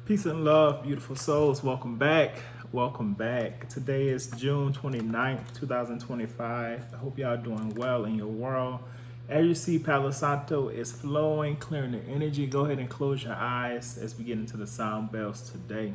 Peace and love, beautiful souls. Welcome back. Welcome back. Today is June 29th, 2025. I hope y'all doing well in your world. As you see, Palo Santo is flowing, clearing the energy. Go ahead and close your eyes as we get into the sound bells today.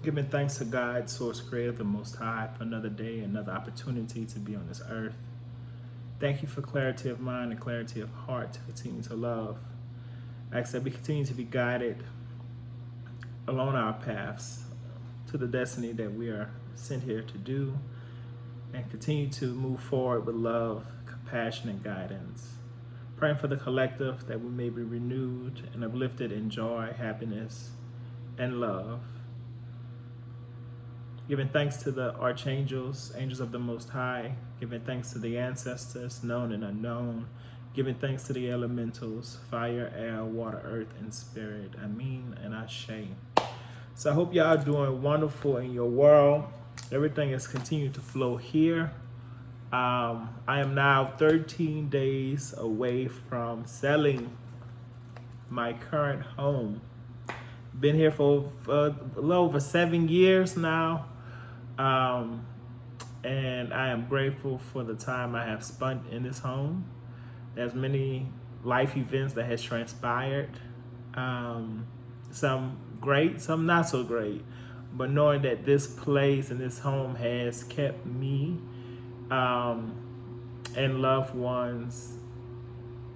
Giving thanks to God, Source Creator, the Most High, for another day, another opportunity to be on this earth. Thank you for clarity of mind and clarity of heart to continue to love. I ask that we continue to be guided along our paths to the destiny that we are sent here to do, and continue to move forward with love, compassion, and guidance. Praying for the collective that we may be renewed and uplifted in joy, happiness, and love. Giving thanks to the archangels, angels of the Most High, giving thanks to the ancestors, known and unknown, giving thanks to the elementals, fire, air, water, earth, and spirit. Amin and Ashe. So I hope y'all doing wonderful in your world. Everything is continuing to flow here. I am now 13 days away from selling my current home. Been here for a little over 7 years now. And I am grateful for the time I have spent in this home. There's many life events that has transpired. Some great, some not so great. But knowing that this place and this home has kept me and loved ones,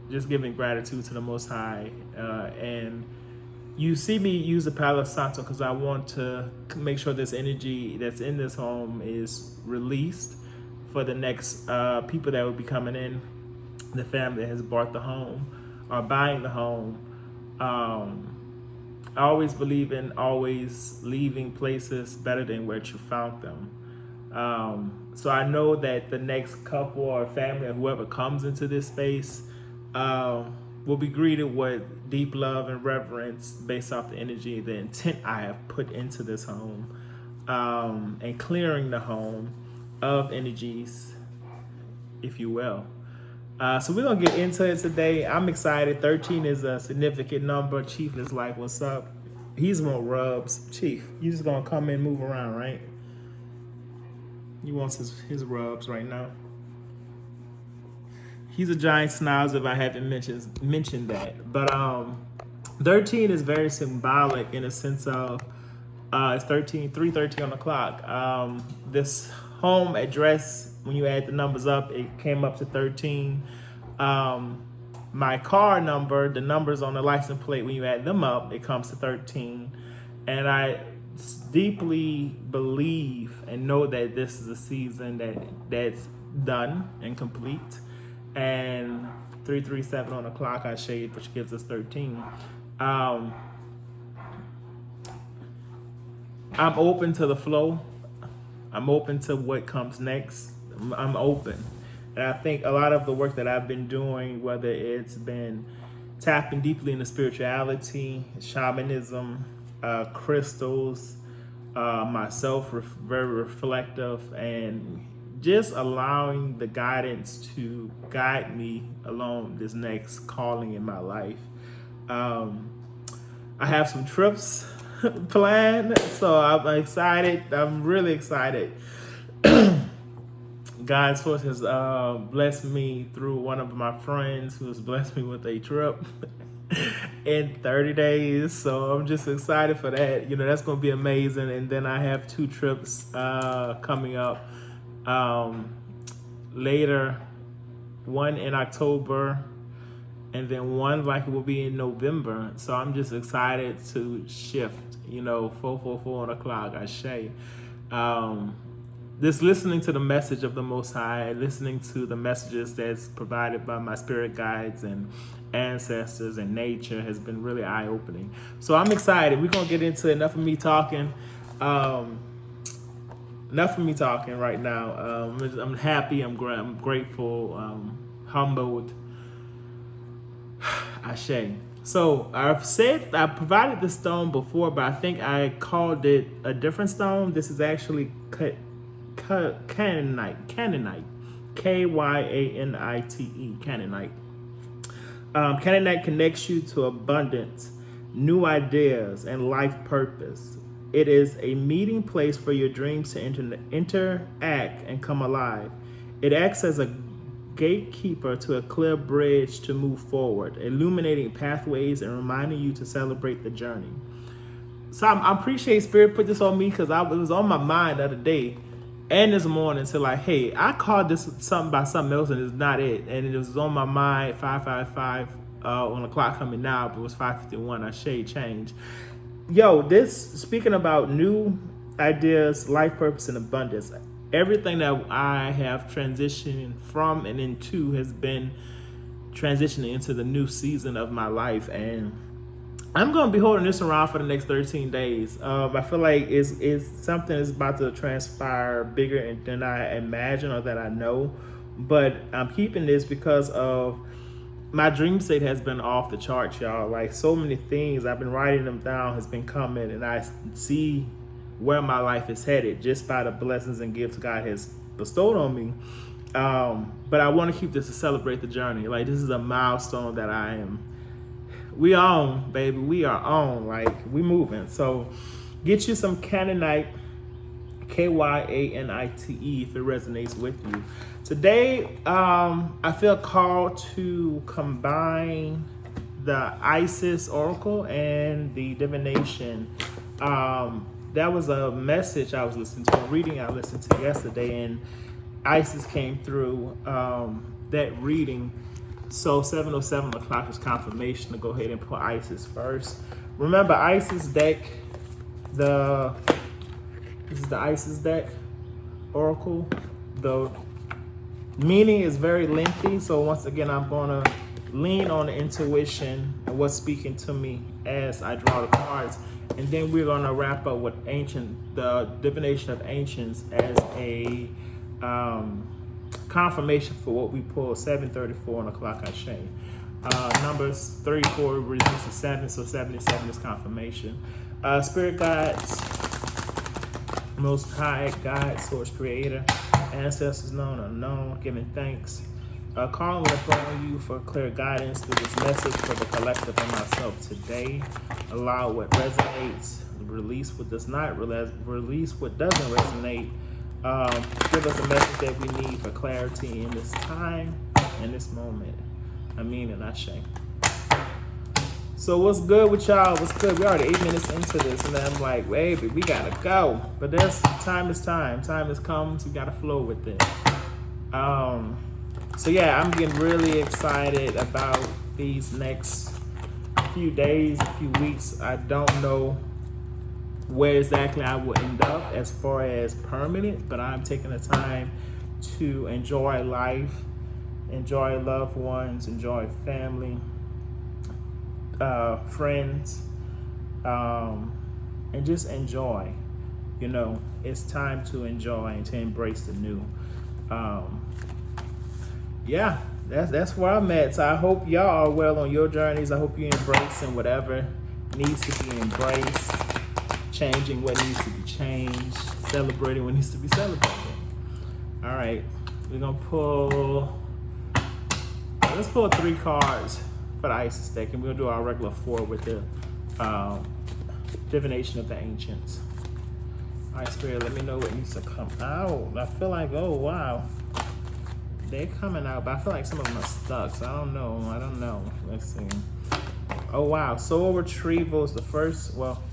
just giving gratitude to the Most High. And you see me use the Palo Santo because I want to make sure this energy that's in this home is released for the next people that will be coming in, the family that has bought the home or buying the home. I always believe in always leaving places better than where you found them. So I know that the next couple or family or whoever comes into this space will be greeted with deep love and reverence based off the energy, the intent I have put into this home, and clearing the home of energies, if you will. So we're gonna get into it today. I'm excited. 13 is a significant number. Chief is like, what's up? He's more rubs. Chief, you just gonna come and move around, right? He wants his rubs right now. He's a giant schnauzer if I haven't mentioned that. But 13 is very symbolic in a sense of it's 3:13 on the clock. This home address, when you add the numbers up, it came up to 13. My car number, the numbers on the license plate, when you add them up, it comes to 13. And I deeply believe and know that this is a season that's done and complete. And 337 on the clock I shade, which gives us 13. I'm open to the flow. I'm open to what comes next. I'm open. And I think a lot of the work that I've been doing, whether it's been tapping deeply into spirituality, shamanism, crystals, myself, very reflective, and just allowing the guidance to guide me along this next calling in my life. I have some trips planned, so I'm excited. I'm really excited. God's force has blessed me through one of my friends who has blessed me with a trip in 30 days. So I'm just excited for that. You know, that's going to be amazing. And then I have 2 trips coming up later, one in October, and then one like it will be in November. So I'm just excited to shift, 4:44 on the clock, I say. Just listening to the message of the Most High, listening to the messages that's provided by my spirit guides and ancestors and nature has been really eye-opening. So I'm excited. We're going to get into enough of me talking. enough of me talking right now. I'm happy. I'm grateful. Humbled. Ashe. So I've said I provided the stone before, but I think I called it a different stone. This is actually Canaanite. Canaanite. Kyanite. Canaanite. Canaanite connects you to abundance, new ideas, and life purpose. It is a meeting place for your dreams to interact and come alive. It acts as a gatekeeper to a clear bridge to move forward, illuminating pathways and reminding you to celebrate the journey. So I appreciate Spirit put this on me because it was on my mind the other day and this morning to like, hey, I called this something by something else and it's not it. And it was on my mind, 5:55 on the clock coming now, but it was 5:51. I shade change. Yo, this, speaking about new ideas, life purpose, and abundance, everything that I have transitioned from and into has been transitioning into the new season of my life. And I'm going to be holding this around for the next 13 days. I feel like it's something that's about to transpire bigger than I imagine or that I know. But I'm keeping this because of my dream state has been off the charts, y'all. Like, so many things, I've been writing them down, has been coming, and I see where my life is headed just by the blessings and gifts God has bestowed on me. But I want to keep this to celebrate the journey. Like, this is a milestone that we on, baby. We are on. Like, we moving. So get you some Canaanite, Kyanite, if it resonates with you. Today, I feel called to combine the Isis Oracle and the divination. That was a message I was listening to, a reading I listened to yesterday, and Isis came through that reading. So 7:07 o'clock is confirmation to go ahead and put Isis first. Remember, Isis deck, this is the Isis deck Oracle. The meaning is very lengthy, so once again, I'm going to lean on the intuition and what's speaking to me as I draw the cards. And then we're going to wrap up with the divination of ancients as a confirmation for what we pulled. 7:34 on the clock, Ashe. Numbers 34 reduces 7, so 77 is confirmation. Spirit guides, Most High God, Source Creator, ancestors known or unknown, giving thanks. Calling upon you for clear guidance through this message for the collective and myself today. Allow what resonates, release what does not, release what doesn't resonate. Give us a message that we need for clarity in this time and this moment. Amen and Ashe. So what's good with y'all? What's good? We're already 8 minutes into this, and then I'm like, baby, we gotta go. But time is time. Time has come, so we gotta flow with it. So yeah, I'm getting really excited about these next few days, a few weeks. I don't know where exactly I will end up as far as permanent, but I'm taking the time to enjoy life, enjoy loved ones, enjoy family, friends, and just enjoy. You know, it's time to enjoy and to embrace the new. Yeah, that's where I'm at. So I hope y'all are well on your journeys. I hope you're embracing whatever needs to be embraced, changing what needs to be changed, celebrating what needs to be celebrated. All right, we're gonna let's pull 3 cards for the Isis deck, and we're gonna do our regular 4 with the divination of the ancients. All right, Spirit, let me know what needs to come out. I feel like, oh wow, they're coming out, but I feel like some of them are stuck, so I don't know. Let's see. Oh wow, soul retrieval is the first. Well,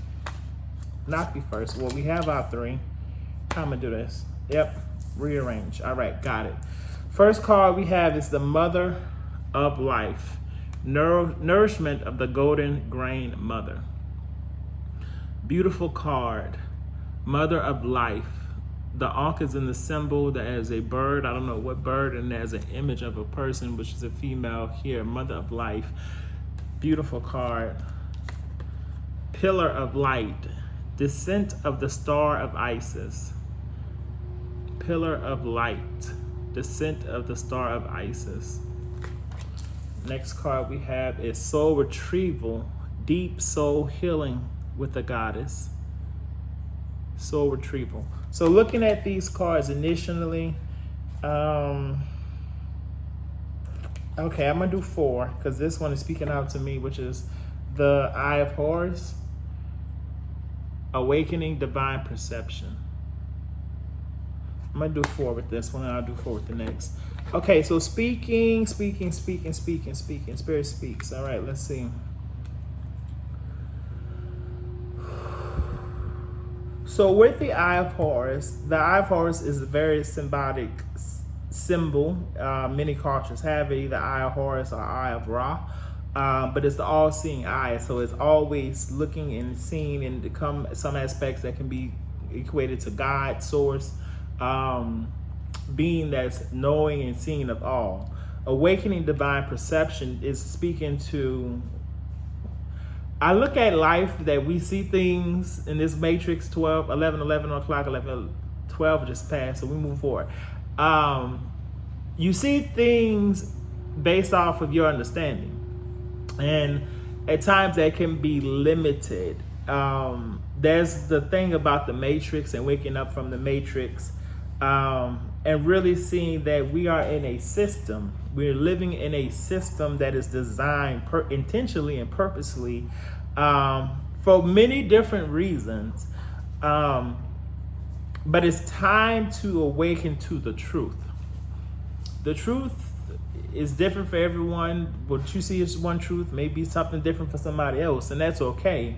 not the first. Well, we have our 3. I'm gonna do this. Yep, rearrange. All right, got it. First card we have is the Mother of Life, nourishment of the golden grain mother. Beautiful card, Mother of Life. The Ankh is in the symbol that has a bird. I don't know what bird, and there's an image of a person, which is a female here. Mother of Life. Beautiful card. Pillar of Light. Descent of the Star of Isis. pillar of light, descent of the star of Isis. Next card we have is soul retrieval, deep soul healing with the goddess. Soul retrieval. So looking at these cards initially, okay, I'm gonna do 4 because this one is speaking out to me, which is the Eye of Horus, awakening divine perception. I'm gonna do 4 with this one, and I'll do 4 with the next. Okay, so speaking. Spirit speaks. All right, let's see. So with the Eye of Horus, the Eye of Horus is a very symbolic symbol. Many cultures have it, either Eye of Horus or Eye of Ra. But it's the all-seeing eye, so it's always looking and seeing, and become some aspects that can be equated to God, source, being that's knowing and seeing of all. Awakening divine perception is speaking to, I look at life that we see things in this matrix, 11 o'clock, 12 just passed, so we move forward. You see things based off of your understanding. And at times that can be limited. There's the thing about the matrix and waking up from the matrix, and really seeing that we are in a system. We're living in a system that is designed intentionally and purposely for many different reasons. But it's time to awaken to the truth. The truth is different for everyone. What you see is one truth, may be something different for somebody else, and that's okay.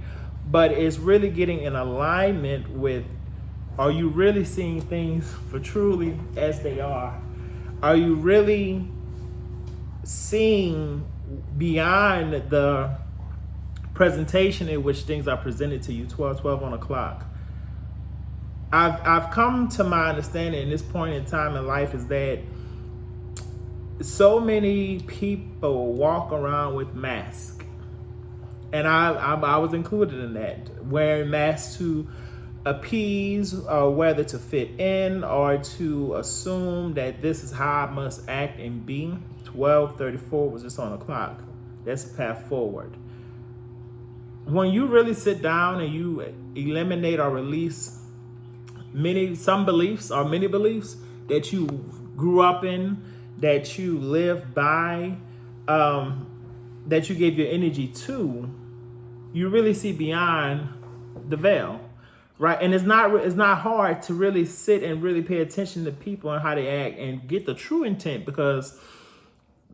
But it's really getting in alignment with, are you really seeing things for truly as they are? Are you really seeing beyond the presentation in which things are presented to you, 12 on the clock? I've come to my understanding in this point in time in life is that so many people walk around with masks, and I was included in that, wearing masks to appease, or whether to fit in or to assume that this is how I must act and be. 12:34 was just on the clock. That's the path forward. When you really sit down and you eliminate or release some beliefs or many beliefs that you grew up in, that you live by, that you gave your energy to, you really see beyond the veil, right? And it's not hard to really sit and really pay attention to people and how they act and get the true intent, because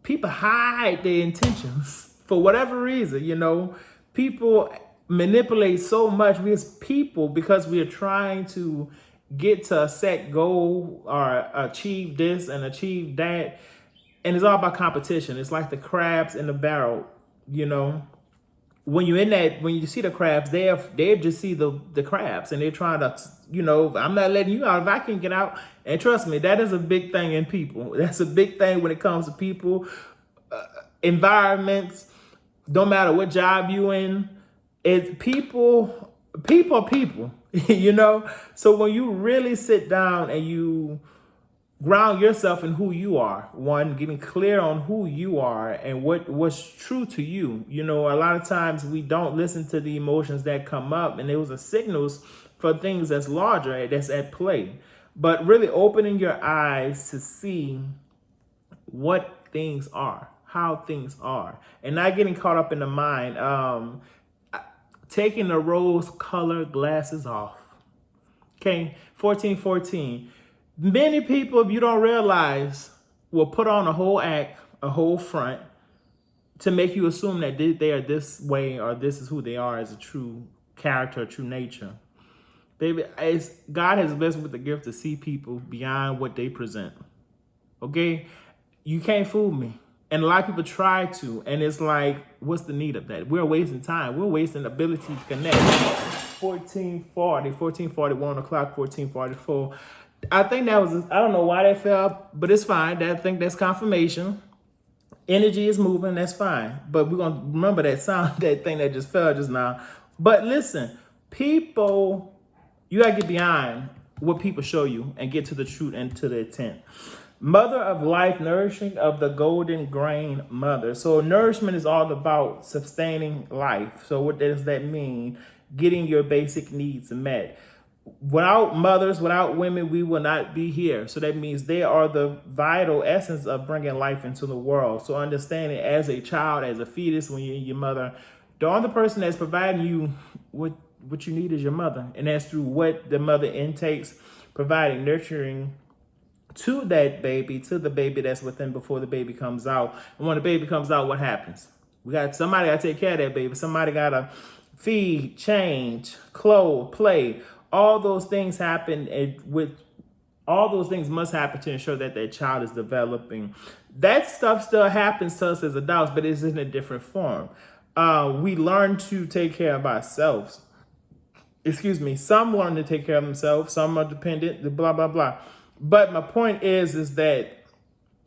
people hide their intentions for whatever reason. People manipulate so much. We as people, because we are trying to get to a set goal or achieve this and achieve that, and it's all about competition. It's like the crabs in the barrel. When you're in that, when you see the crabs, they just see the crabs, and they're trying to, I'm not letting you out if I can get out. And trust me, that is a big thing in people. That's a big thing when it comes to people, environments. Don't matter what job you in, it's people. So when you really sit down and you ground yourself in who you are, one, getting clear on who you are and what's true to you. A lot of times we don't listen to the emotions that come up, and those are signals for things that's larger, that's at play. But really opening your eyes to see what things are, how things are, and not getting caught up in the mind. Taking the rose-colored glasses off. Okay, 1414. Many people, if you don't realize, will put on a whole act, a whole front, to make you assume that they are this way, or this is who they are as a true character, true nature. Baby, God has blessed me with the gift to see people beyond what they present. Okay? You can't fool me. And a lot of people try to, and it's like, what's the need of that? We're wasting time. We're wasting the ability to connect. 1441 o'clock, 1444. I think that was, I don't know why that fell, but it's fine. I think that's confirmation. Energy is moving, that's fine. But we're going to remember that sound, that thing that just fell just now. But listen, people, you got to get behind what people show you and get to the truth and to the intent. Mother of life, nourishing of the golden grain mother. So nourishment is all about sustaining life. So what does that mean? Getting your basic needs met. Without mothers, without women, we will not be here. So that means they are the vital essence of bringing life into the world. So understanding as a child, as a fetus, when you're in your mother, the only person that's providing you what you need is your mother. And that's through what the mother intakes, providing nurturing to that baby, to the baby that's within before the baby comes out. And when the baby comes out, what happens? Somebody got to take care of that baby. Somebody got to feed, change, clothe, play. All those things happen, and with all those things must happen to ensure that that child is developing. That stuff still happens to us as adults, but it's in a different form. We learn to take care of ourselves. Some learn to take care of themselves. Some are dependent, blah, blah, blah. But my point is that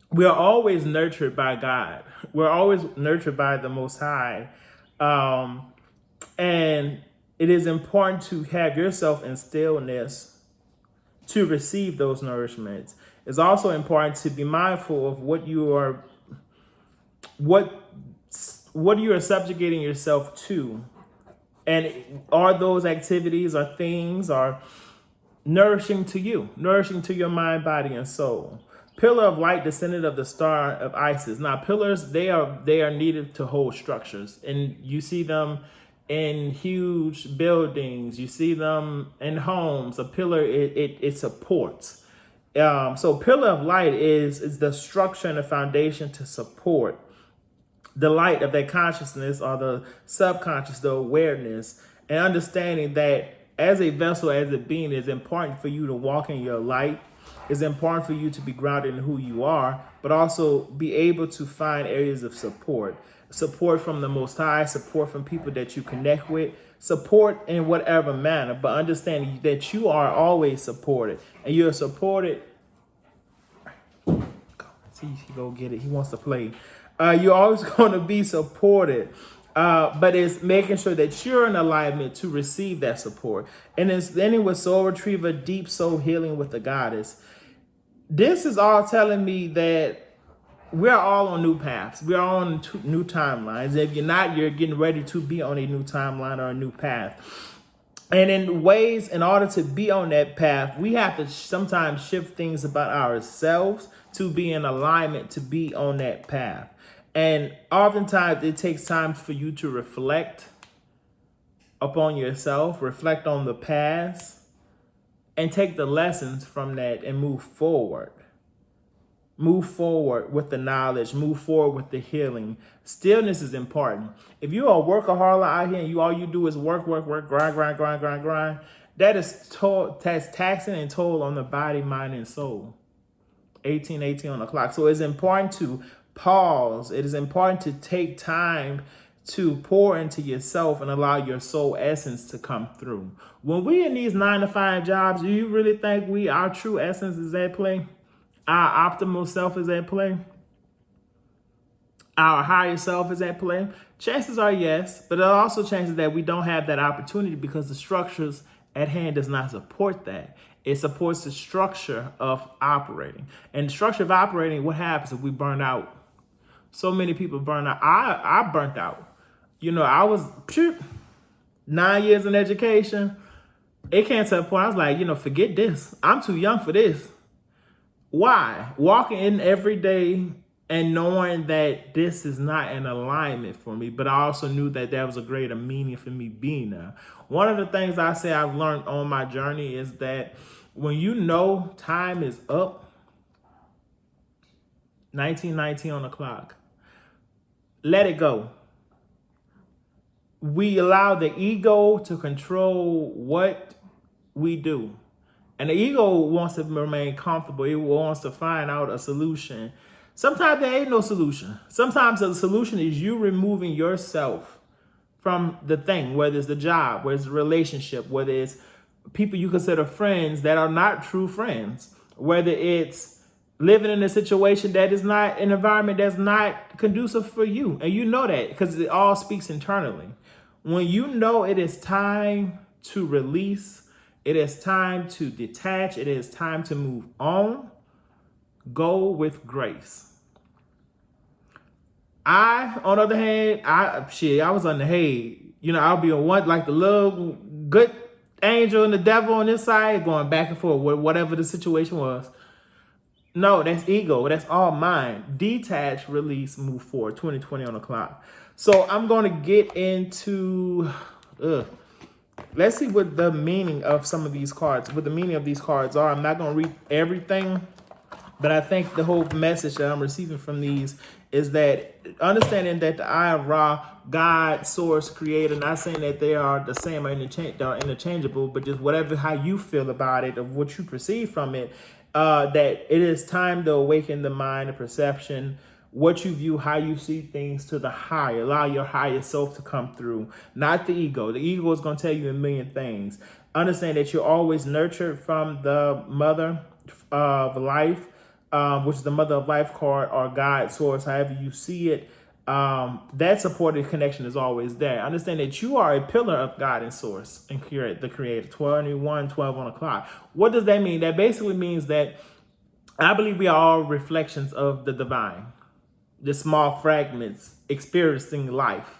we are always nurtured by God. We're always nurtured by the Most High. And it is important to have yourself in stillness to receive those nourishments. It's also important to be mindful of what you are subjugating yourself to. And are those activities or things are nourishing to you, nourishing to your mind, body, and soul. Pillar of light, descendant of the star of Isis. Now, pillars, they are needed to hold structures. And you see them in huge buildings. You see them in homes. A pillar, it supports. So pillar of light is the structure and the foundation to support the light of that consciousness or the subconscious, the awareness, and understanding that as a vessel, as a being, it's important for you to walk in your light. It's important for you to be grounded in who you are, but also be able to find areas of support. Support from the Most High, support from people that you connect with, support in whatever manner, but understanding that you are always supported, and you're supported. See, he go get it. He wants to play. You're always going to be supported, but it's making sure that you're in alignment to receive that support. And it's ending with soul retriever, deep soul healing with the goddess. This is all telling me that we're all on new paths. We're all on new timelines. If you're not, you're getting ready to be on a new timeline or a new path. And in order to be on that path, we have to sometimes shift things about ourselves to be in alignment, to be on that path. And oftentimes it takes time for you to reflect upon yourself, reflect on the past, and take the lessons from that and move forward. Move forward with the knowledge, move forward with the healing. Stillness is important. If you're a workaholic out here and all you do is work, grind, that is that's taxing and toll on the body, mind, and soul. 18 on the clock. So it's important to pause. It is important to take time to pour into yourself and allow your soul essence to come through. When we in these 9-to-5 jobs, do you really think our true essence is at play? Our optimal self is at play? Our higher self is at play? Chances are yes, but there are also chances that we don't have that opportunity because the structures at hand does not support that. It supports the structure of operating. And the structure of operating, what happens if we burn out? So many people burn out. I burnt out. I was 9 years in education. It came to a point I was like, forget this. I'm too young for this. Why? Walking in every day and knowing that this is not an alignment for me, but I also knew that there was a greater meaning for me being there. One of the things I say I've learned on my journey is that when you know time is up, 1919 on the clock, let it go. We allow the ego to control what we do. And the ego wants to remain comfortable. It wants to find out a solution. Sometimes there ain't no solution. Sometimes the solution is you removing yourself from the thing, whether it's the job, whether it's a relationship, whether it's people you consider friends that are not true friends, whether it's living in a situation that is not an environment that's not conducive for you. And you know that because it all speaks internally. When you know it is time to release, It is time to detach. It is time to move on. Go with grace. On the other hand, I was on the hay. I'll be on one, like the little good angel and the devil on this side, going back and forth with whatever the situation was. No, that's ego. That's all mine. Detach, release, move forward. 2020 on the clock. So I'm going to get into, let's see what the meaning of some of these cards, what the meaning of these cards are. I'm not going to read everything, but I think the whole message that I'm receiving from these is that understanding that the Eye of Ra, God, source, creator, not saying that they are the same or interchangeable, but just whatever, how you feel about it, of what you perceive from it, that it is time to awaken the mind and perception, what you view, how you see things to the higher. Allow your higher self to come through, not the ego. The ego is going to tell you a million things. Understand that you're always nurtured from the mother of life, which is the mother of life card, or God, source, however you see it. That supportive connection is always there. Understand that you are a pillar of God and source and the creator. 12 on the clock. What does that mean? That basically means that I believe we are all reflections of the divine, the small fragments experiencing life.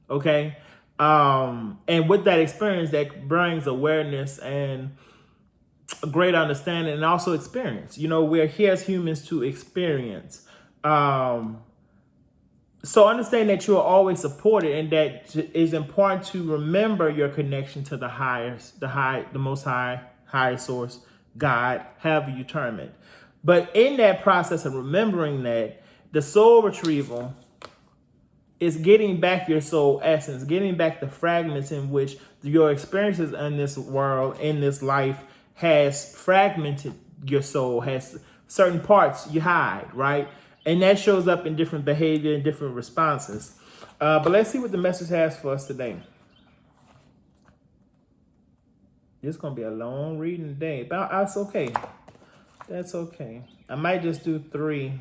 Okay. And with that experience, that brings awareness and a great understanding and also experience. We're here as humans to experience. So understand that you are always supported, and that it's important to remember your connection to the highest, the most high, higher source, God, however you term it. But in that process of remembering that, the soul retrieval is getting back your soul essence, getting back the fragments in which your experiences in this world, in this life, has fragmented your soul, has certain parts you hide, right? And that shows up in different behavior and different responses. But let's see what the message has for us today. It's going to be a long reading today, but that's okay. That's okay. I might just do 3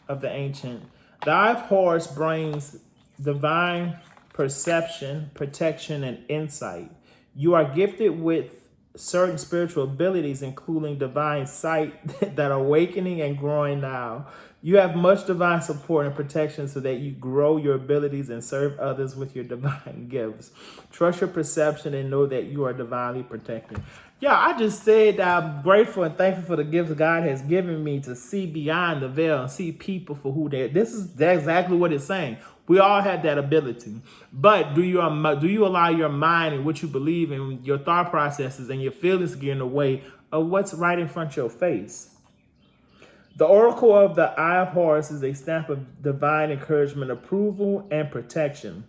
of the ancient. The Eye of Horus brings divine perception, protection, and insight. You are gifted with certain spiritual abilities, including divine sight, that are awakening and growing now. You have much divine support and protection so that you grow your abilities and serve others with your divine gifts. Trust your perception and know that you are divinely protected. Yeah, I just said that I'm grateful and thankful for the gifts God has given me to see beyond the veil and see people for who they are. That's exactly what it's saying. We all have that ability. But do you allow your mind and what you believe in, your thought processes and your feelings to get in the way of what's right in front of your face? The Oracle of the Eye of Horus is a stamp of divine encouragement, approval, and protection.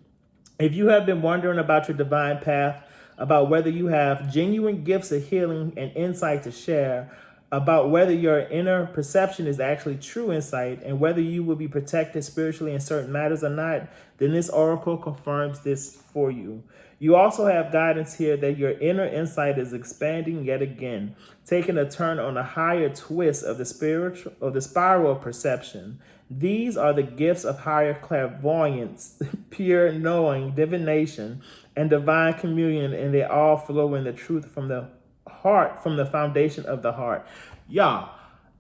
If you have been wondering about your divine path, about whether you have genuine gifts of healing and insight to share, about whether your inner perception is actually true insight, and whether you will be protected spiritually in certain matters or not, then this oracle confirms this for you. You also have guidance here that your inner insight is expanding yet again, taking a turn on a higher twist of the spiral of perception. These are the gifts of higher clairvoyance, pure knowing, divination, and divine communion, and they all flow in the truth from the heart, from the foundation of the heart. Y'all,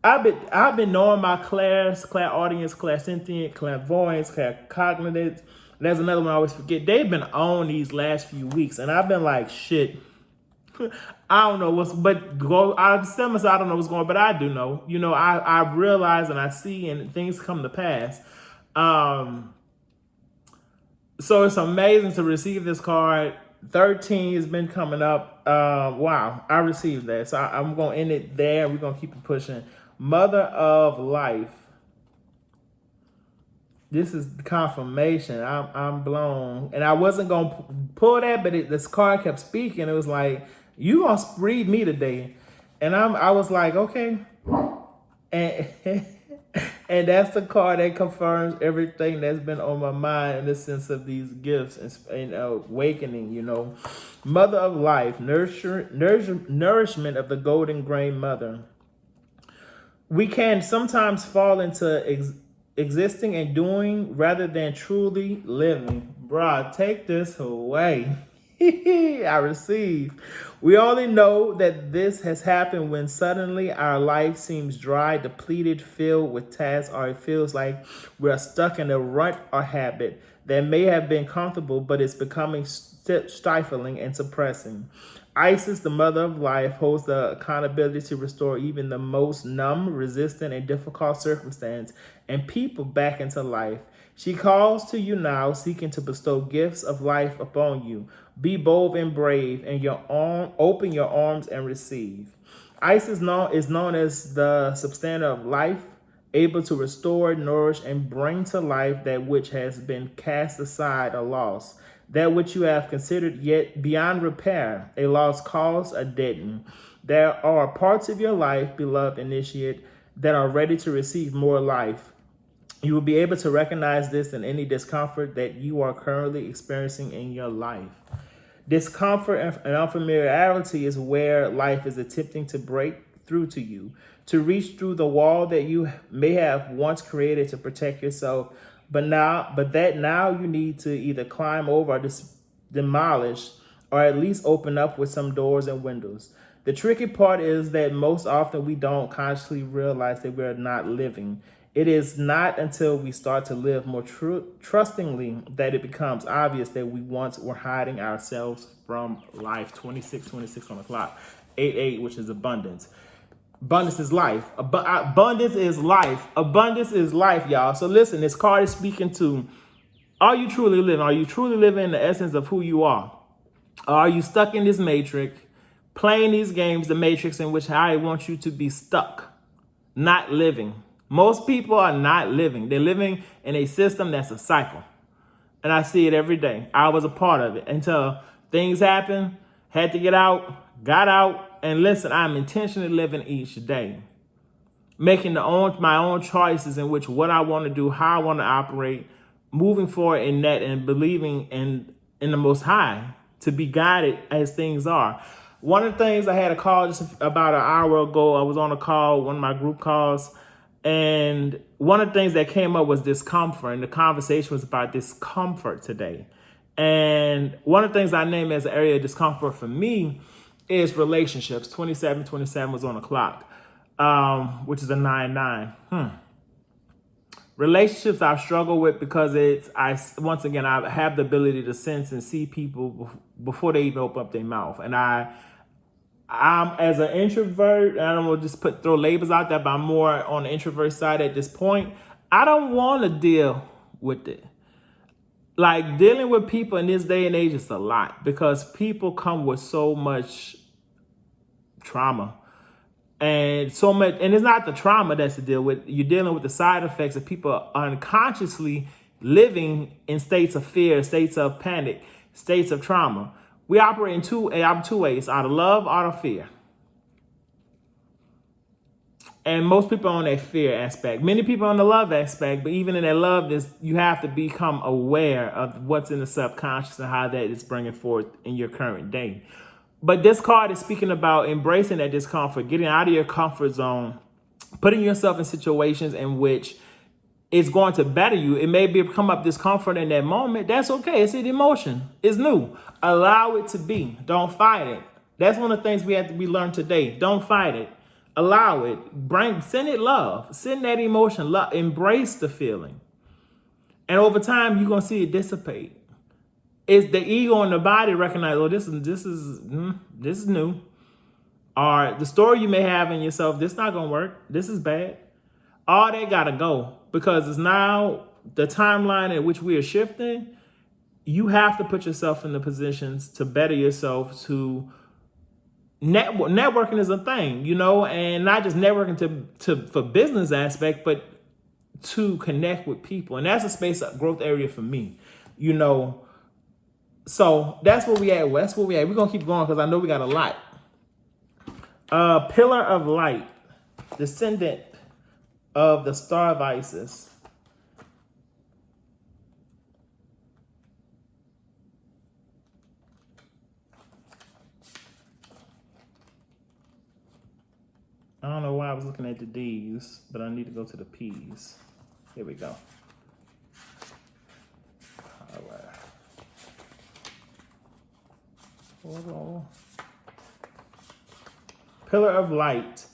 I've been knowing my clairaudience, clairsentient, clairvoyance, claircognitive. There's another one I always forget. They've been on these last few weeks, and I've been like, shit. I don't know I don't know what's going on, but I do know. I realize and I see, and things come to pass. So it's amazing to receive this card. 13 has been coming up. Wow, I received that. So I'm going to end it there. We're going to keep it pushing. Mother of Life. This is confirmation. I'm blown. And I wasn't going to pull that, but this card kept speaking. It was like, you going to read me today. And I was like, okay. And and that's the card that confirms everything that's been on my mind in the sense of these gifts and awakening, Mother of Life, nourishment of the golden grain mother. We can sometimes fall into existing and doing rather than truly living. Bruh, take this away. I receive. We only know that this has happened when suddenly our life seems dry, depleted, filled with tasks, or it feels like we're stuck in a rut or habit that may have been comfortable, but it's becoming stifling and suppressing. Isis, the mother of life, holds the accountability to restore even the most numb, resistant, and difficult circumstance and people back into life. She calls to you now, seeking to bestow gifts of life upon you. Be bold and brave, and open your arms and receive. Isis is known as the substandard of life, able to restore, nourish, and bring to life that which has been cast aside or lost, that which you have considered yet beyond repair, a lost cause, a dead end. There are parts of your life, beloved initiate, that are ready to receive more life. You will be able to recognize this in any discomfort that you are currently experiencing in your life. Discomfort and unfamiliarity is where life is attempting to break through to you, to reach through the wall that you may have once created to protect yourself, but now you need to either climb over or demolish, or at least open up with some doors and windows. The tricky part is that most often we don't consciously realize that we're not living. It is not until we start to live more trustingly that it becomes obvious that we once were hiding ourselves from life. 26 on the clock. 8, which is abundance. Abundance is life. Abundance is life. Abundance is life, y'all. So listen, this card is speaking to, are you truly living? Are you truly living in the essence of who you are? Or are you stuck in this matrix, playing these games, the matrix in which I want you to be stuck, not living? Most people are not living. They're living in a system that's a cycle. And I see it every day. I was a part of it until things happen, had to get out, got out. And listen, I'm intentionally living each day, making my own choices in which what I want to do, how I want to operate, moving forward in that and believing in the Most High to be guided as things are. One of the things, I had a call just about an hour ago. I was on a call, one of my group calls, and one of the things that came up was discomfort, and the conversation was about discomfort today. And one of the things I named as an area of discomfort for me is relationships. 27 was on the clock, which is a 9-9. Relationships I struggle with because I have the ability to sense and see people before they even open up their mouth. And I'm as an introvert, I don't want to just throw labels out there, but I'm more on the introvert side at this point. I don't want to deal with it. Like, dealing with people in this day and age is a lot because people come with so much trauma and so much, and it's not the trauma that's to deal with. You're dealing with the side effects of people unconsciously living in states of fear, states of panic, states of trauma. We operate in two ways: out of love, out of fear. And most people are on that fear aspect. Many people on the love aspect, but even in that love, you have to become aware of what's in the subconscious and how that is bringing forth in your current day. But this card is speaking about embracing that discomfort, getting out of your comfort zone, putting yourself in situations in which it's going to better you. It may come up discomfort in that moment. That's okay. It's an emotion. It's new. Allow it to be. Don't fight it. That's one of the things we learned today. Don't fight it. Allow it. Send it love. Send that emotion love. Embrace the feeling. And over time, you're going to see it dissipate. It's the ego and the body recognize, oh, this is new. Or the story you may have in yourself, this not going to work. This is bad. All that got to go, because it's now the timeline in which we are shifting. You have to put yourself in the positions to better yourself, to networking is a thing, and not just networking for business aspect, but to connect with people. And that's a space growth area for me, So that's where we at. That's where we at. We're going to keep going because I know we got a lot. Pillar of light, descendant of the star of Isis. I don't know why I was looking at the D's, but I need to go to the P's. Here we go. All right. Hold on. Pillar of light.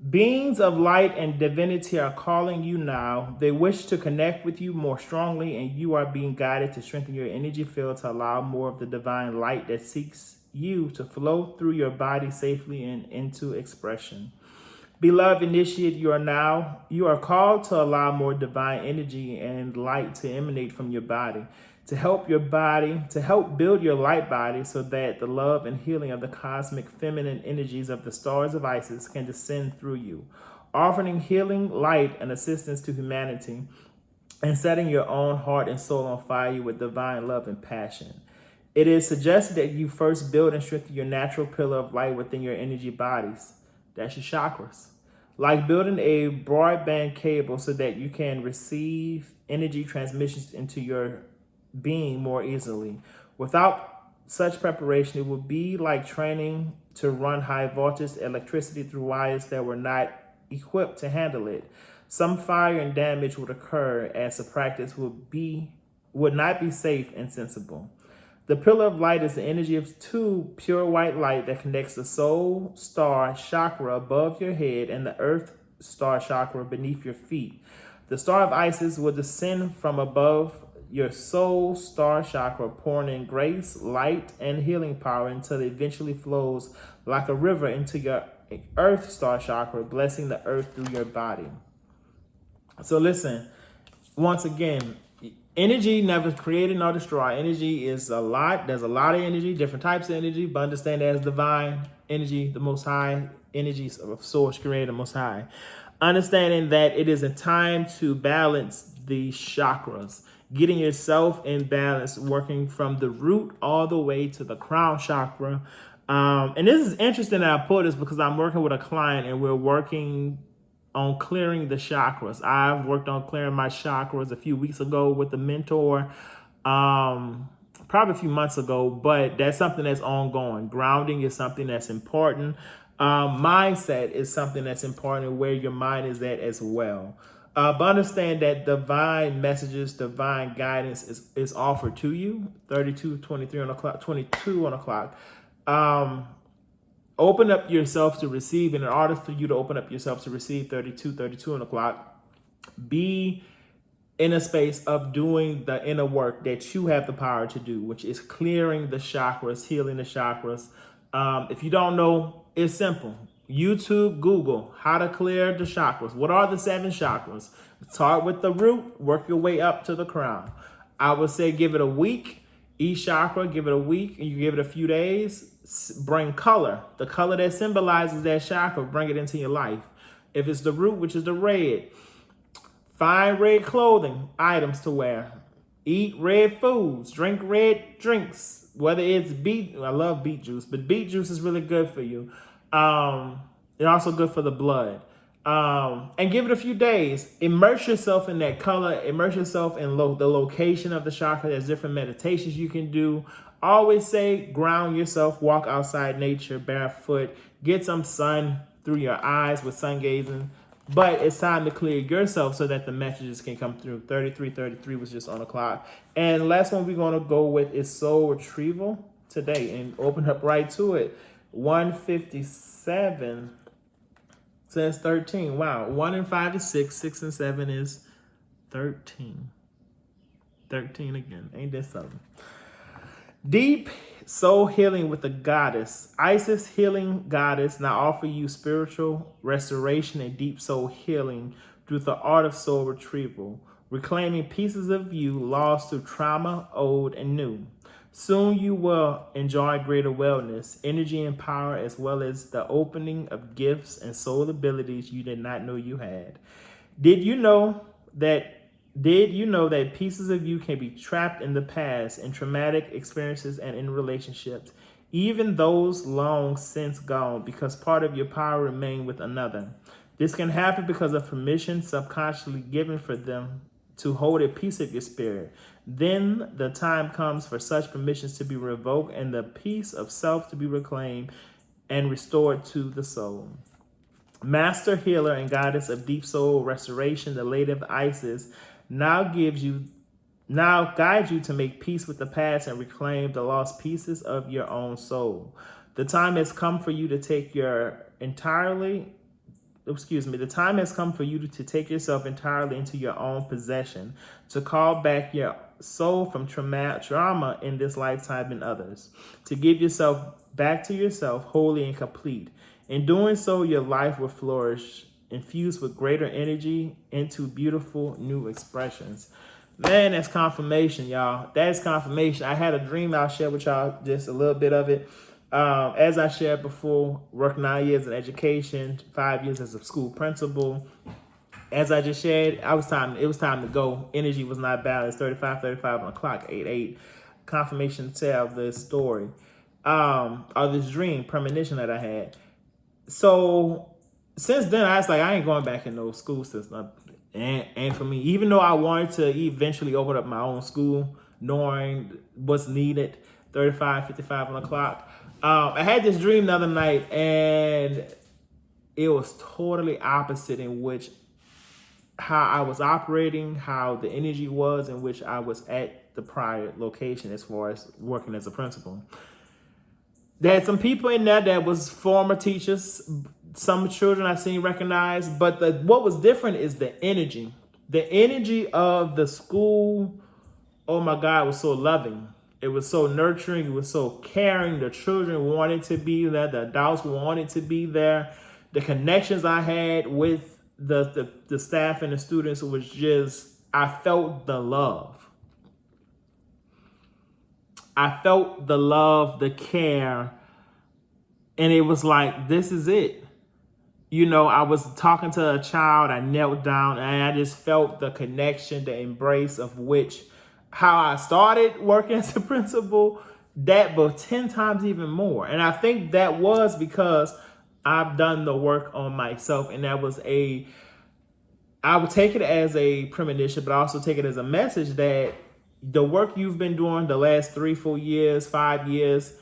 Beings of light and divinity are calling you now. They wish to connect with you more strongly, and you are being guided to strengthen your energy field to allow more of the divine light that seeks you to flow through your body safely and into expression. Beloved initiate, you are called to allow more divine energy and light to emanate from your body, to help build your light body so that the love and healing of the cosmic feminine energies of the stars of Isis can descend through you, offering healing, light, and assistance to humanity, and setting your own heart and soul on fire with divine love and passion. It is suggested that you first build and strengthen your natural pillar of light within your energy bodies. That's your chakras. Like building a broadband cable so that you can receive energy transmissions into your being more easily. Without such preparation, it would be like training to run high voltage electricity through wires that were not equipped to handle it. Some fire and damage would occur as the practice would not be safe and sensible. The pillar of light is the energy of two pure white light that connects the soul star chakra above your head and the earth star chakra beneath your feet. The star of Isis will descend from above your soul star chakra, pouring in grace, light, and healing power until it eventually flows like a river into your earth star chakra, blessing the earth through your body. So listen, once again, energy never created nor destroyed. Energy is a lot. There's a lot of energy, different types of energy, but understand that as divine energy, the most high energy of source created the most high. Understanding that it is a time to balance the chakras, getting yourself in balance, working from the root all the way to the crown chakra. And this is interesting that I put this because I'm working with a client and we're working on clearing the chakras. I've worked on clearing my chakras a few weeks ago with the mentor, probably a few months ago, but that's something that's ongoing. Grounding is something that's important. Mindset is something that's important, where your mind is at as well. But understand that divine messages, divine guidance is offered to you. 32, 23 on the clock, 22 on the clock. Open up yourself to receive. And in order for you to open up yourself to receive 32 on the clock, be in a space of doing the inner work that you have the power to do, which is clearing the chakras, healing the chakras. If you don't know, it's simple. YouTube, Google, how to clear the chakras. What are the 7 chakras? Start with the root, work your way up to the crown. I would say give it a week. Each chakra, give it a week, and you give it a few days. Bring color. The color that symbolizes that chakra, bring it into your life. If it's the root, which is the red, find red clothing, items to wear. Eat red foods, drink red drinks, whether it's beet. I love beet juice, but beet juice is really good for you. It's also good for the blood. And give it a few days. Immerse yourself in that color. Immerse yourself in the location of the chakra. There's different meditations you can do. Always say, ground yourself, walk outside nature, barefoot, get some sun through your eyes with sun gazing. But it's time to clear yourself so that the messages can come through. 33 was just on the clock. And last one we're going to go with is soul retrieval today, and open up right to it. 157 says 13. Wow. 1 and 5 is 6. 6 and 7 is 13. 13 again. Ain't that something? Deep soul healing with the goddess. Isis, healing goddess, now offer you spiritual restoration and deep soul healing through the art of soul retrieval, reclaiming pieces of you lost through trauma, old and new. Soon you will enjoy greater wellness, energy and power, as well as the opening of gifts and soul abilities you did not know you had. Did you know that pieces of you can be trapped in the past, in traumatic experiences and in relationships, even those long since gone, because part of your power remained with another? This can happen because of permission subconsciously given for them to hold a piece of your spirit. Then the time comes for such permissions to be revoked and the piece of self to be reclaimed and restored to the soul. Master healer and goddess of deep soul restoration, the Lady of Isis, now guides you to make peace with the past and reclaim the lost pieces of your own soul. The time has come for you to take the time has come for you to take yourself entirely into your own possession, to call back your soul from trauma in this lifetime and others, to give yourself back to yourself wholly and complete. In doing so, your life will flourish, infused with greater energy into beautiful new expressions. Man, that's confirmation, y'all. That's confirmation. I had a dream. I'll share with y'all just a little bit of it. As I shared before, worked 9 years in education, 5 years as a school principal. As I just shared, it was time to go. Energy was not balanced. 35 on the clock, 8. Confirmation to tell this story, or this dream, premonition that I had. So since then, I was like, I ain't going back in no school system. And for me, even though I wanted to eventually open up my own school, knowing what's needed, 55 on the clock. I had this dream the other night, and it was totally opposite in which how I was operating, how the energy was in which I was at the prior location as far as working as a principal. There had some people in there that was former teachers. Some children I seen recognized, but what was different is the energy. The energy of the school, oh my God, was so loving. It was so nurturing. It was so caring. The children wanted to be there. The adults wanted to be there. The connections I had with the staff and the students was just, I felt the love. I felt the love, the care, and it was like, this is it. You know, I was talking to a child, I knelt down, and I just felt the connection, the embrace of which, how I started working as a principal, that but 10 times even more. And I think that was because I've done the work on myself, and that was I would take it as a premonition, but I also take it as a message that the work you've been doing the last 3, 4 years, 5 years,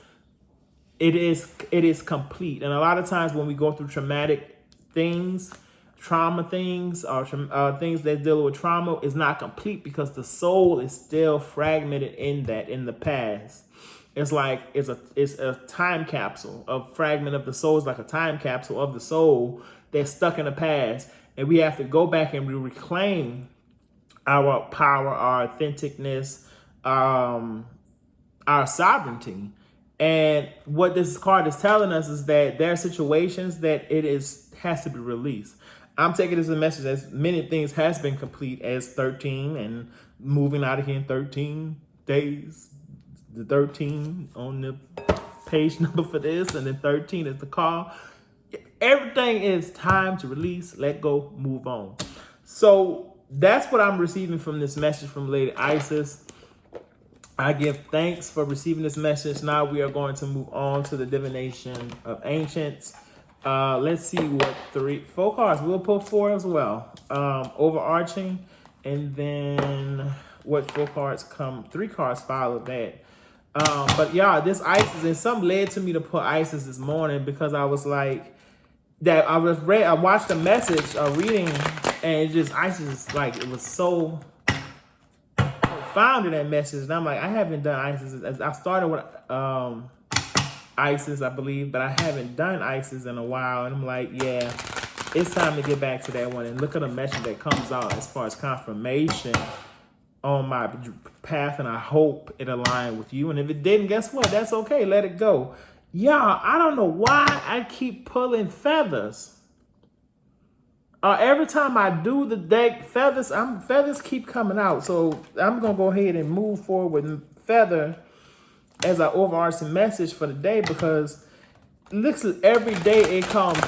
it is complete. And a lot of times when we go through traumatic things, trauma things, or things that deal with trauma, is not complete because the soul is still fragmented in the past. It's like it's a time capsule. A fragment of the soul is like a time capsule of the soul that's stuck in the past, and we have to go back and reclaim our power, our authenticness, our sovereignty. And what this card is telling us is that there are situations that has to be released. I'm taking this as a message as many things has been complete as 13 and moving out of here in 13 days. The 13 on the page number for this, and then 13 is the call. Everything is time to release, let go, move on. So that's what I'm receiving from this message from Lady Isis. I give thanks for receiving this message. Now we are going to move on to the divination of ancients. Let's see what 4 cards. We'll pull 4 as well. Overarching, and then what 4 cards come. 3 cards follow that. But yeah, this Isis, and something led to me to put Isis this morning because I was like, that I watched the message, reading, and it just Isis, like, it was so profound in that message, and I'm like, I haven't done Isis. I started with Isis, I believe, but I haven't done Isis in a while, and I'm like, yeah, it's time to get back to that one. And look at the message that comes out as far as confirmation on my path, and I hope it aligned with you. And if it didn't, guess what? That's okay. Let it go. Y'all, I don't know why I keep pulling feathers. Every time I do the deck, feathers keep coming out. So I'm going to go ahead and move forward with feather as an overarching message for the day, because looks every day it comes.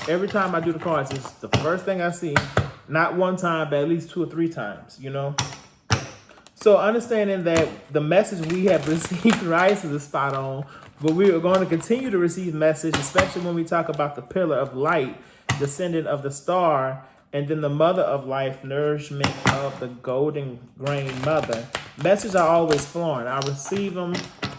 Every time I do the cards, it's the first thing I see. Not one time, but at least 2 or 3 times, you know. So understanding that the message we have received from Isis is spot on, but we are going to continue to receive message, especially when we talk about the pillar of light, descendant of the star, and then the mother of life, nourishment of the golden grain mother. Messages are always flowing. I receive them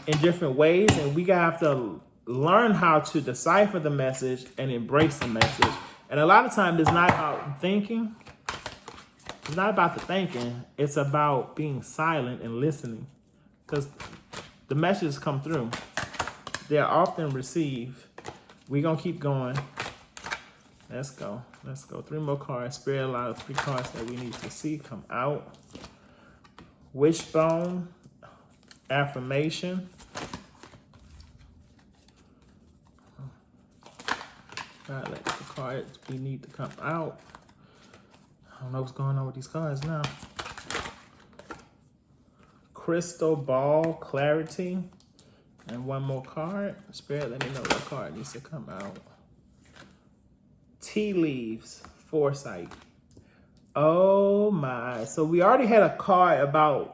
in different ways, and we have to learn how to decipher the message and embrace the message. And a lot of times it's not about thinking. It's not about the thinking. It's about being silent and listening, because the messages come through. They are often received. We're going to keep going. Let's go. Let's go. 3 more cards. Spirit allow 3 cards that we need to see come out. Wishbone. Affirmation. God, let the cards we need to come out. I don't know what's going on with these cards now. Crystal ball, clarity. And 1 more card. Spirit, let me know what card needs to come out. Tea leaves, foresight. Oh my. So we already had a card about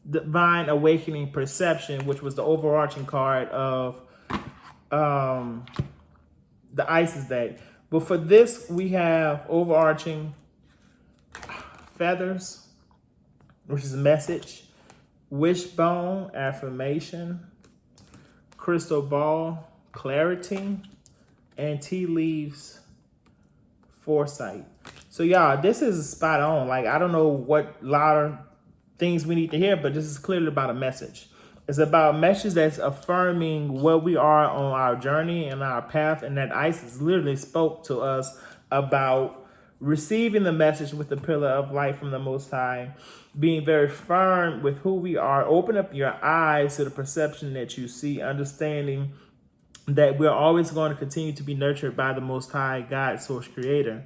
divine awakening perception, which was the overarching card of the Isis deck. But for this, we have overarching feathers, which is a message, wishbone, affirmation, crystal ball, clarity, and tea leaves, foresight. So y'all, this is spot on. Like, I don't know what louder things we need to hear, but this is clearly about a message. It's about a message that's affirming where we are on our journey and our path, and that Isis literally spoke to us about receiving the message with the pillar of light from the Most High, being very firm with who we are. Open up your eyes to the perception that you see, understanding that we're always going to continue to be nurtured by the Most High, God, Source, Creator.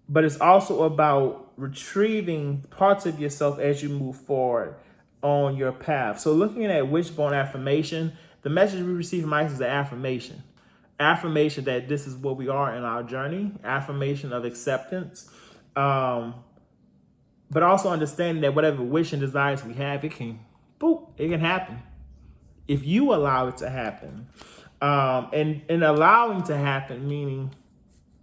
But it's also about retrieving parts of yourself as you move forward on your path. So looking at wishbone affirmation, the message we receive from Isis is an affirmation. Affirmation that this is what we are in our journey. Affirmation of acceptance. But also understanding that whatever wish and desires we have, it can happen. If you allow it to happen. And allowing to happen, meaning,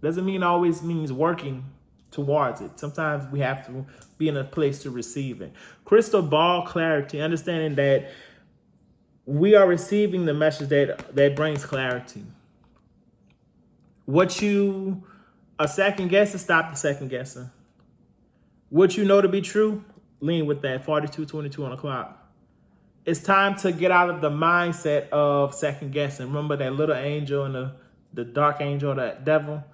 doesn't mean always means working towards it. Sometimes we have to be in a place to receive it. Crystal ball, clarity, understanding that we are receiving the message that brings clarity. What you are second guessing, stop the second guessing. What you know to be true, lean with that. 42:22 on the clock. It's time to get out of the mindset of second guessing. Remember that little angel and the dark angel, that devil?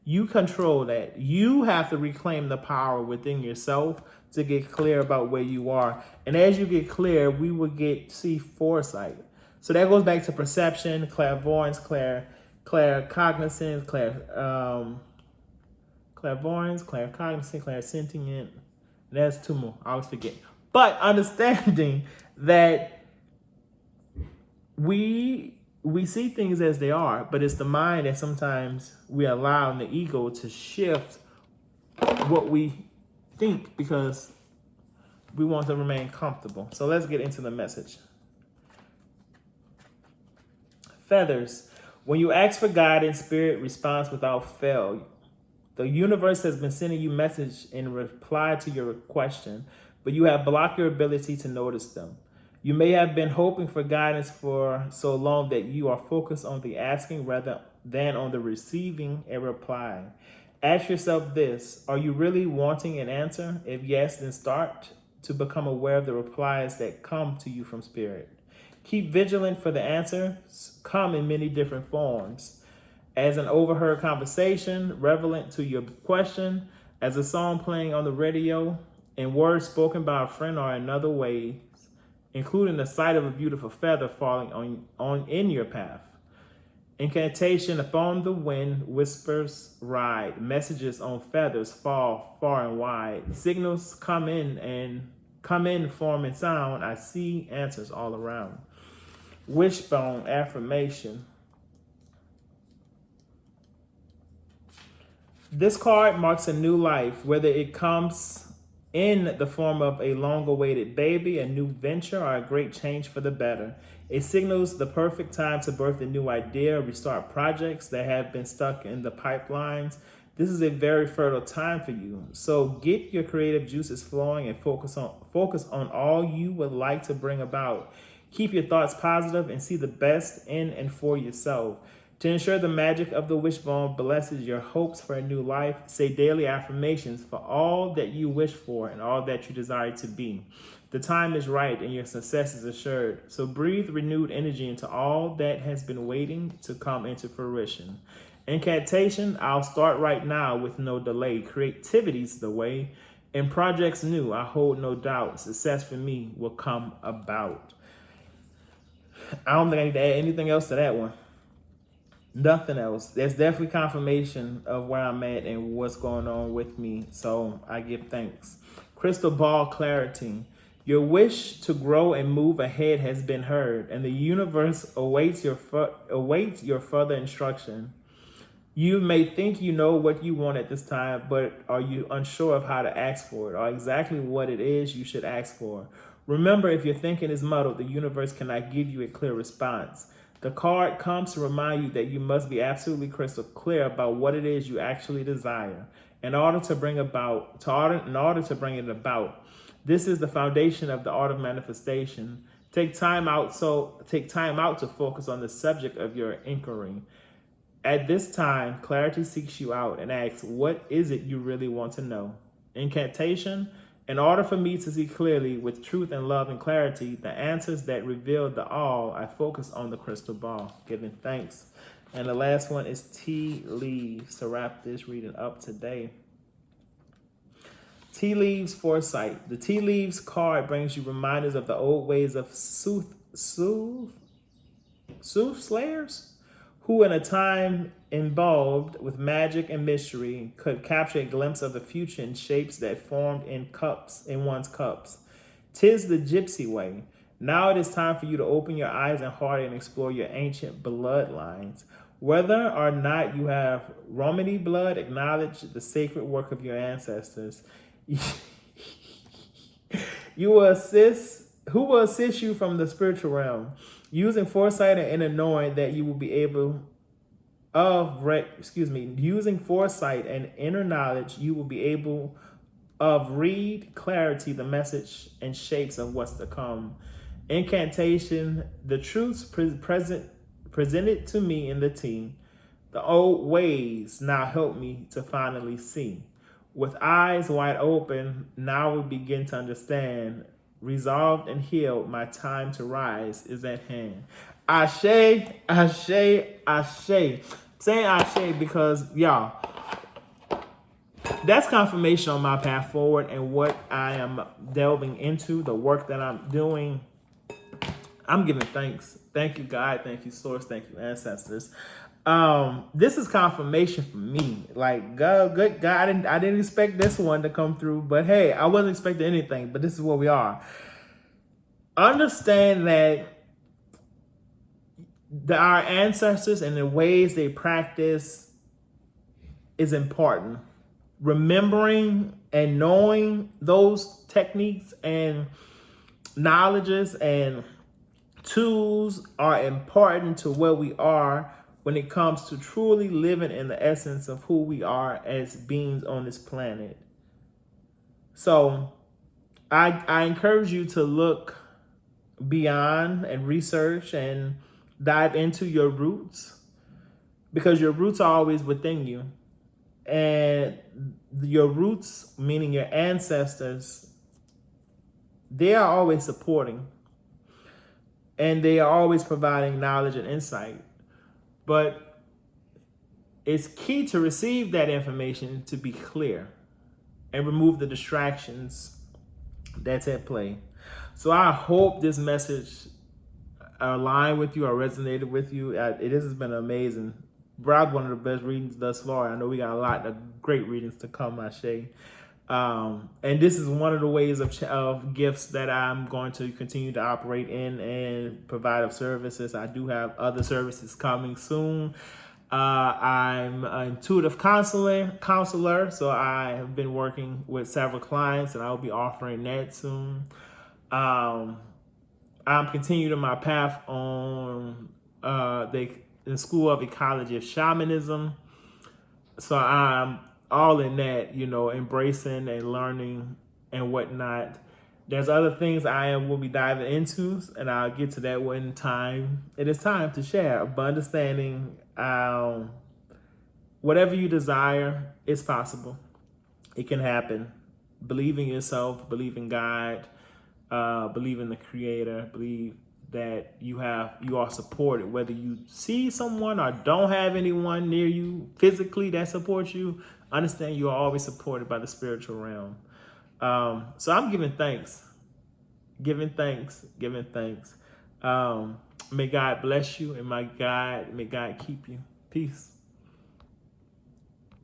You control that. You have to reclaim the power within yourself to get clear about where you are. And as you get clear, we will see foresight. So that goes back to perception, clairvoyance, claircognizance, clairvoyance, claircognizance, clairsentient. That's 2 more. I always forget. But understanding that we see things as they are, but it's the mind that sometimes we allow in the ego to shift what we think because we want to remain comfortable. So let's get into the message. Feathers. When you ask for guidance, spirit responds without fail. The universe has been sending you message in reply to your question, but you have blocked your ability to notice them. You may have been hoping for guidance for so long that you are focused on the asking rather than on the receiving a reply. Ask yourself this: are you really wanting an answer? If yes, then start to become aware of the replies that come to you from spirit. Keep vigilant, for the answers come in many different forms. As an overheard conversation, relevant to your question, as a song playing on the radio, and words spoken by a friend or another way, including the sight of a beautiful feather falling in your path. Incantation: upon the wind, whispers ride, messages on feathers fall far and wide. Signals come in form and sound. I see answers all around. Wishbone affirmation. This card marks a new life, whether it comes in the form of a long-awaited baby, a new venture, or a great change for the better. It signals the perfect time to birth a new idea, restart projects that have been stuck in the pipelines. This is a very fertile time for you. So get your creative juices flowing and focus on all you would like to bring about. Keep your thoughts positive and see the best in and for yourself. To ensure the magic of the wishbone blesses your hopes for a new life, say daily affirmations for all that you wish for and all that you desire to be. The time is right and your success is assured. So breathe renewed energy into all that has been waiting to come into fruition. Incantation, I'll start right now with no delay. Creativity's the way. In projects new, I hold no doubt. Success for me will come about. I don't think I need to add anything else to that one. Nothing else. There's definitely confirmation of where I'm at and what's going on with me. So I give thanks. Crystal ball clarity. Your wish to grow and move ahead has been heard, and the universe awaits your further instruction. You may think you know what you want at this time, but are you unsure of how to ask for it or exactly what it is you should ask for? Remember, if your thinking is muddled, the universe cannot give you a clear response. The card comes to remind you that you must be absolutely crystal clear about what it is you actually desire in order to bring it about. This is the foundation of the art of manifestation. Take time out to focus on the subject of your inquiry. At this time, clarity seeks you out and asks, what is it you really want to know? Incantation, in order for me to see clearly with truth and love and clarity, the answers that reveal the all, I focus on the crystal ball, giving thanks. And the last one is tea leaves to wrap this reading up today. Tea leaves foresight. The tea leaves card brings you reminders of the old ways of soothsayers, who in a time involved with magic and mystery could capture a glimpse of the future in shapes that formed in one's cups. 'Tis the gypsy way. Now it is time for you to open your eyes and heart and explore your ancient bloodlines. Whether or not you have Romany blood, acknowledge the sacred work of your ancestors. Who will assist you from the spiritual realm, using foresight and inner knowing that you will be able using foresight and inner knowledge, you will be able of read clarity, the message and shapes of what's to come. Incantation, the truths presented to me in the tea, the old ways now help me to finally see. With eyes wide open, now we begin to understand. Resolved and healed, my time to rise is at hand. Ashe, ashe, ashe. I'm saying ashe because, y'all, that's confirmation on my path forward and what I am delving into, the work that I'm doing. I'm giving thanks. Thank you, God. Thank you, Source. Thank you, ancestors. This is confirmation for me. Like, good God, I didn't expect this one to come through, but hey, I wasn't expecting anything, but this is where we are. Understand that our ancestors and the ways they practice is important. Remembering and knowing those techniques and knowledges and tools are important to where we are when it comes to truly living in the essence of who we are as beings on this planet. So I encourage you to look beyond and research and dive into your roots, because your roots are always within you. And your roots, meaning your ancestors, they are always supporting. And they are always providing knowledge and insight. But it's key to receive that information to be clear and remove the distractions that's at play. So I hope this message aligned with you or resonated with you. This has been amazing. Probably one of the best readings thus far. I know we got a lot of great readings to come, Ashe. And this is one of the ways of gifts that I'm going to continue to operate in and provide of services. I do have other services coming soon. I'm an intuitive counselor, so I have been working with several clients, and I'll be offering that soon. I'm continuing my path on the School of Ecology of Shamanism. So I'm all in that, embracing and learning and whatnot. There's other things I will be diving into, and I'll get to that when it is time to share. But understanding whatever you desire is possible. It can happen. Believe in yourself, believe in God, believe in the Creator, believe that you are supported, whether you see someone or don't have anyone near you physically that supports you. Understand you are always supported by the spiritual realm. So I'm giving thanks, giving thanks, giving thanks. May God bless you, and may God keep you. Peace.